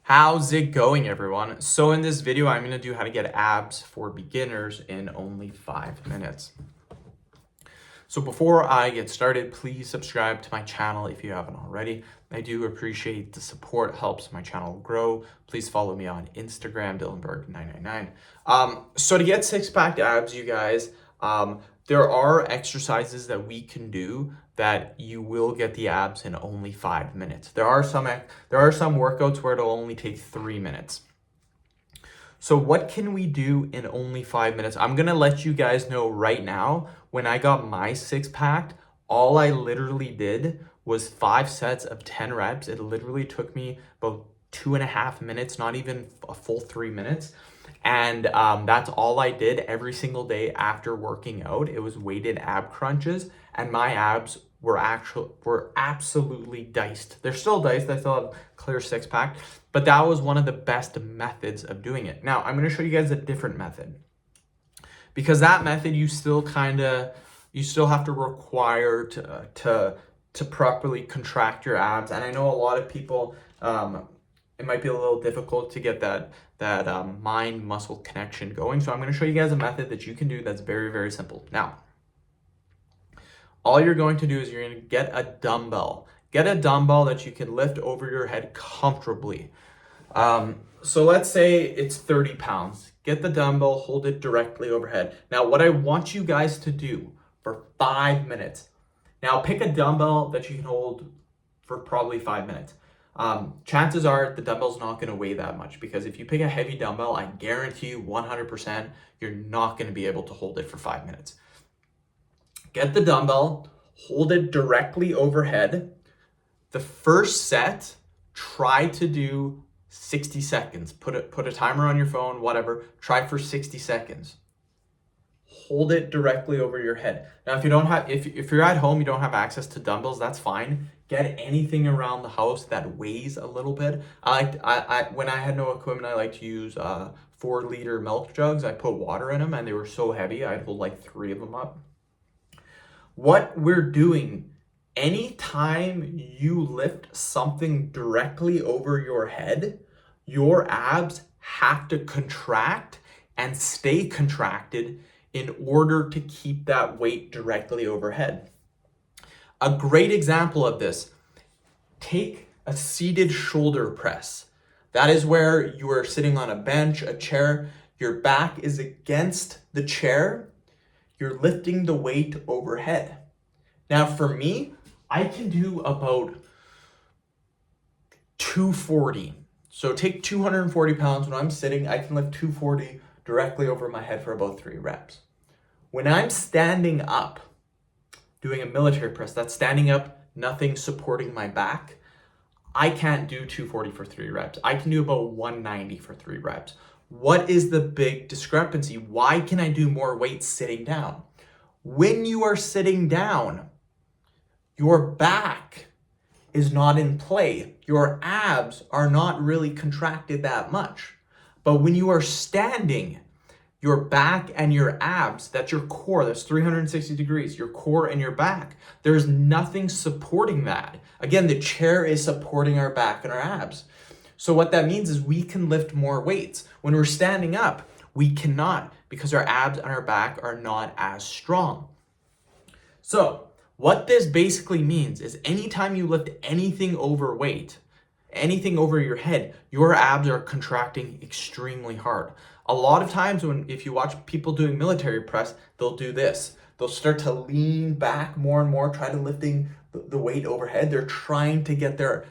How's it going, everyone? So in this video, I'm going to do how to get abs for beginners in only 5 minutes. So before I get started, please subscribe to my channel if you haven't already. I do appreciate the support. It helps my channel grow. Please follow me on Instagram, Dylanberg999. So to get six-pack abs, you guys, there are exercises that we can do that you will get the abs in only 5 minutes. There are some workouts where it'll only take 3 minutes. So what can we do in only 5 minutes? I'm gonna let you guys know right now, when I got my six-pack, all I literally did was 5 sets of 10 reps. It literally took me about 2.5 minutes, not even a full 3 minutes. And that's all I did every single day after working out. It was weighted ab crunches, and my abs were absolutely diced. They're still diced. I still have clear six-pack, but that was one of the best methods of doing it. Now I'm going to show you guys a different method, because that method you still have to require to properly contract your abs. And I know a lot of people, it might be a little difficult to get that mind muscle connection going. So I'm going to show you guys a method that you can do that's very, very simple. Now, all you're going to do is you're going to get a dumbbell. Get a dumbbell that you can lift over your head comfortably. So let's say it's 30 pounds. Get the dumbbell, hold it directly overhead. Now, what I want you guys to do for 5 minutes. Now, pick a dumbbell that you can hold for probably 5 minutes. Chances are the dumbbell's not going to weigh that much, because if you pick a heavy dumbbell, I guarantee you 100% you're not going to be able to hold it for 5 minutes. Get the dumbbell, hold it directly overhead. The first set, try to do 60 seconds. Put a timer on your phone, whatever. Try for 60 seconds. Hold it directly over your head. Now, if you're at home, you don't have access to dumbbells, that's fine. Get anything around the house that weighs a little bit. When I had no equipment, I like to use 4-liter milk jugs. I put water in them, and they were so heavy, I'd hold like 3 of them up. What we're doing, anytime you lift something directly over your head, your abs have to contract and stay contracted in order to keep that weight directly overhead. A great example of this, take a seated shoulder press. That is where you are sitting on a bench, a chair, your back is against the chair, you're lifting the weight overhead. Now for me, I can do about 240. So take 240 pounds. When I'm sitting, I can lift 240 directly over my head for about 3 reps. When I'm standing up, doing a military press, that's standing up, nothing supporting my back, I can't do 240 for 3 reps. I can do about 190 for 3 reps. What is the big discrepancy? Why can I do more weight sitting down? When you are sitting down, your back is not in play. Your abs are not really contracted that much. But when you are standing, your back and your abs, that's your core, that's 360 degrees, your core and your back, there's nothing supporting that. Again, the chair is supporting our back and our abs. So what that means is we can lift more weights. When we're standing up, we cannot, because our abs and our back are not as strong. So what this basically means is anytime you lift anything overweight, anything over your head, your abs are contracting extremely hard. A lot of times if you watch people doing military press, they'll do this. They'll start to lean back more and more, try to lifting the weight overhead. They're trying to get their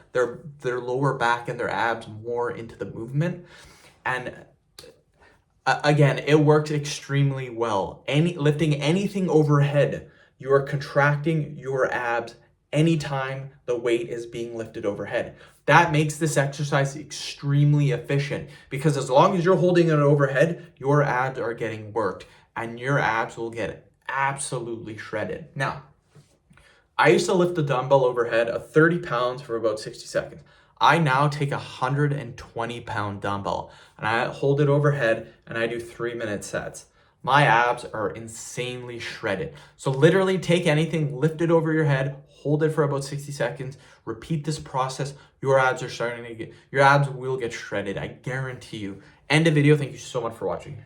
lower back and their abs more into the movement. And again, it works extremely well. Lifting anything overhead, you are contracting your abs anytime the weight is being lifted overhead. That makes this exercise extremely efficient, because as long as you're holding it overhead, your abs are getting worked and your abs will get absolutely shredded. Now, I used to lift the dumbbell overhead of 30 pounds for about 60 seconds. I now take a 120-pound dumbbell and I hold it overhead and I do 3-minute sets. My abs are insanely shredded. So literally take anything, lift it over your head, hold it for about 60 seconds, repeat this process. Your abs will get shredded. I guarantee you. End the video. Thank you so much for watching.